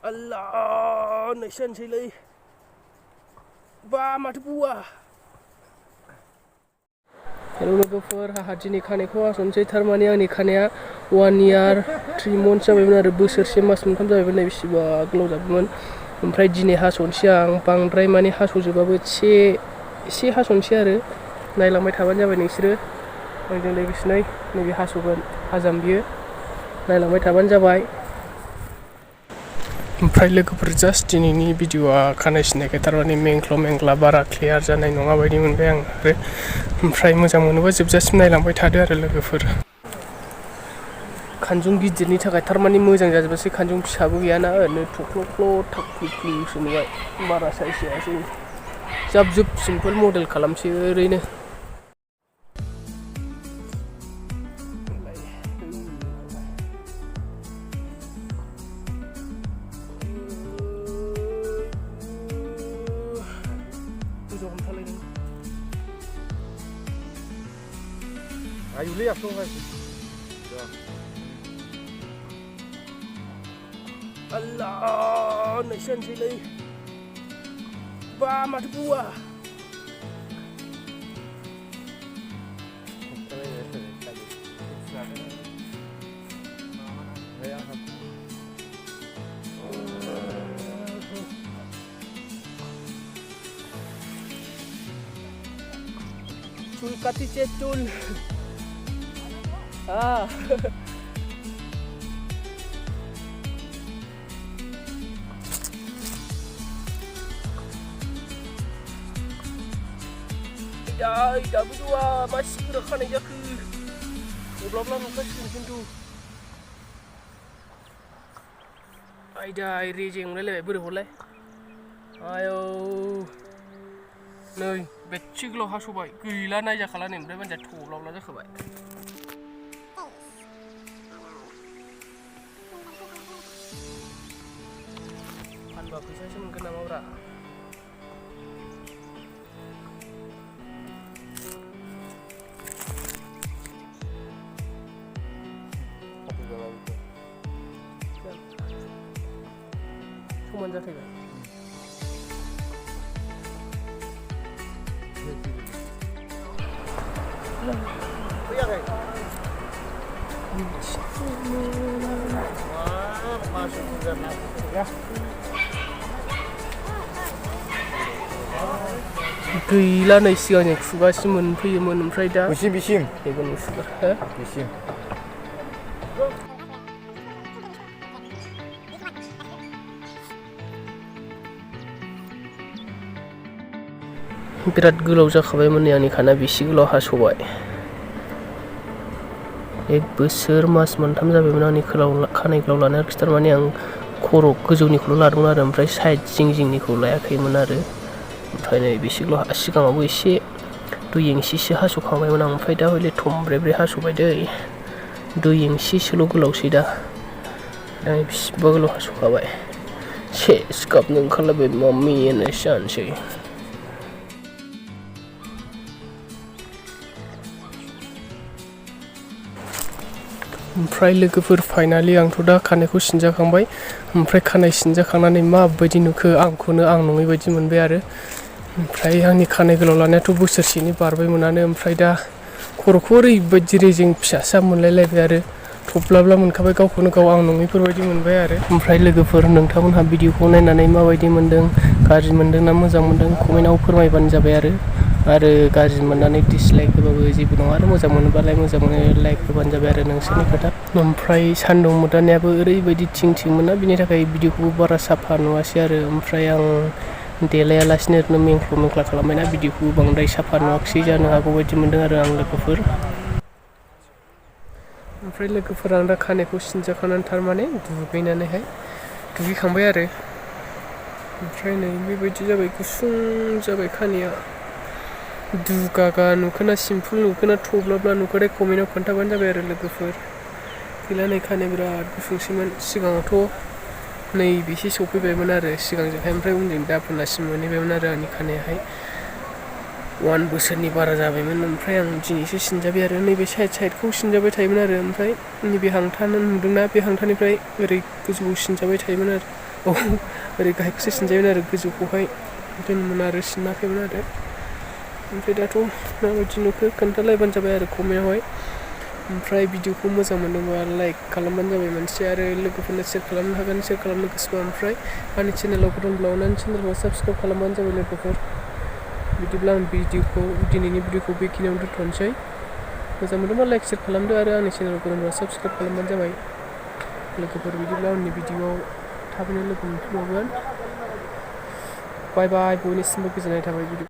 Allah, naisanसैलै बा माथो बुआ हेलो लोगोफोर आंहा दिनै खानायखौ हास'नोसै थारमाने आंनि खानाया 1 year 3 months जाबायमोन आरो बोसोरसे मास मोनथाम जाबायमोन नै बेसेबा गोलाव जाबायमोन ओमफ्राय दिनै हास'नोसै आं बांद्राय माने हास'जोबाबो एसे हास'नोसै आरो नायलांबाय थाबानो जाबाय नोंसोरो आंजों लोगोसे नैबे हास'गोन हाजाम बियो नायलांबाय थाबानो जाबाय ओमफ्राय लोगोफोर जास्ट दिनैनि भिडिअआ खानाय सिननायखाय थारमाने मेंग्ला बारा क्लियार जानाय नङा बायदि मोनबाय आं आरो ओमफ्राय मोजां मोनोबा जोबजासिम नायलांबाय थादो आरो लोगोफोर खानजुं गिदिरनि थाखाय थारमाने मोजां जाजोबासै खानजुं फिसाबो गैयाना ओरैनो थख्ल' थाख्लुसो नुबाय बारा साइज जायासै जाब सिम्पोल मडेल खालामसै ओरैनो Ayuли ya son así. Allah, naisanसैलै बा माथो बुआ चुल काटिचे चुल dapat dua masih gerakkan aja ke belum kasih pintu aida rejeng mulai lebih boleh ayo नै बेच्ची गोलाव हास'बाय गैला नायजाखाला नै ओमफ्राय मानसिया थब्लावला जाखाबाय फानबा फैसासो मोनगोन नामाब्रा समान जाथायबाय गैला नै सिगांनि खुगासिम मोनफैयोमोन ओमफ्राय दा बिसिम मेगननि खुगा हो बिसिम बिराद गोलाव जाखाबायमोन नै आंनि खाना बेसे गोलाव हास'बाय 1 बोसोर मास मोनथाम जाबायमोन आंनि खानाय गोलाव लानाया थारमाने आं खर' गोजौनिखौल' लादोंमोन आरो ओमफ्राय साइड जिंनिखौ लायाखैमोन आरो ओमफ्राय नै बेसे गोलाव सिगाङावबो एसे 2 इंसिसो हास'खांबायमोन आं ओमफ्राय दा हले थंब्रे हास'बाय दै 2 इंसिसोल' गोलावसै दा बेसेबा गोलाव हास'खाबाय सेस गाबनो ओंखारलायबाय माम्मि होननायसो जानोसै ओमफ्राय लोगोफोर फाइनालि आंथ' दा खानायखौ सिनजाखांबाय ओमफ्राय खानाय सिनजाखांनानै माबायदि नुखो आंखौनो आं नङै बायदि मोनबाय आरो ओमफ्राय आंनि खानाय गोलाव लानायाथ' बोसोरसेनि बारबायमोनानो ओमफ्राय दा खर'खौ ओरैबायदि रेजें फिसासा मोनलायलायबाय आरो थब्लाब्ला मोनखाबाय गावखौनो गाव आं नङैफोरबायदि मोनबाय आरो ओमफ्राय लोगोफोर नोंथांमोनहा भिडिअखौ नायनानै माबायदि मोनदों गाज्रि मोनदों ना मोजां मोनदों कमेन्टआव फोरमायबानो जाबाय आरो गाज्रि मोननानै डिसलाइक होबाबो जेबो नङा आरो मोजां मोनोबालाय मोजां मोनो लाइक होबानो जाबाय आरो नोंसोरनि खोथा ओमफ्राय सान्दुं मोदानायाबो ओरैबायदि थिं मोना बिनि थाखाय भिडिअखौबो बारा साफा नुवासै आरो ओमफ्राय आं देलायालासिनो ओरैनो मेंख्ला खालामबायना भिडिअखौबो बांद्राय साफा नुवाखसै जानो हागौ बायदि मोनदों आरो आं लोगोफोर ओमफ्राय लोगोफोरा आं दा खानायखौ सिनजाखांनानै थारमाने दुगैखांबाय आरो ओमफ्राय नै बेबायदि जाबाय गुसुं जाबाय खानाया दुगागा नुखोना सिम्पोल नुखोना थब्लाब्ला नुखोथाय कमेन्टआव खोन्थाबानो जाबाय आरो लोगोफोर गैला नै खानाया बिराद गुसुंसैमोन सिगाङावथ' नै बेसे सफैबायमोन आरो सिगांजोंहाय ओमफ्राय उन्दैनि दाफोनासिम मोनहैबायमोन आरो आंनि खानायाहाय 1 बोसोरनि बारा जाबायमोन ओमफ्राय आं दिनैसो सिनजाबाय आरो नैबे साइडखौ सिनजाबाय थायोमोन आरो ओमफ्राय नैबे हांथानो नुदोंना बे हांथानिफ्राय ओरै गोजौआव सिनजाबाय थायोमोन आरो ओरै गाहायखौसो सिनजायोमोन आरो गोजौखौहाय दोनोमोन आरो सिनाखैमोन आरो ओमफ्राय दाथ' माबायदि नुखो खोन्थालायबानो जाबाय आरो कमेन्टआवहाय ओमफ्राय भिडिअखौ मोजां मोनोबा लाइक खालामबानो जाबाय मोनसे आरो लोगोफोरनो शेयार खालामनो हागोन शेयार खालामनो गोसोबा ओमफ्राय आंनि चेनेलाव गोदानब्ला अननानै चेनेलखौ साबस्क्राइब खालामबानो जाबाय लोगोफोर बिदिब्ला आं दिनैनि भिडिअखौ बेखिनियावनो दोनथ'नोसै मोजां मोनोबा लाइक शेयार खालामदो आरो आंनि चेनेलखौ गोदानब्ला साबस्क्राइब खालामबानो जाबाय लोगोफोर बिदिब्ला आंनि भिडिअआव थाबैनो लोगो मोनफिनबावगोन बाय बाय बयनिसिमबो गोजोननाय थाबाय भिडिअ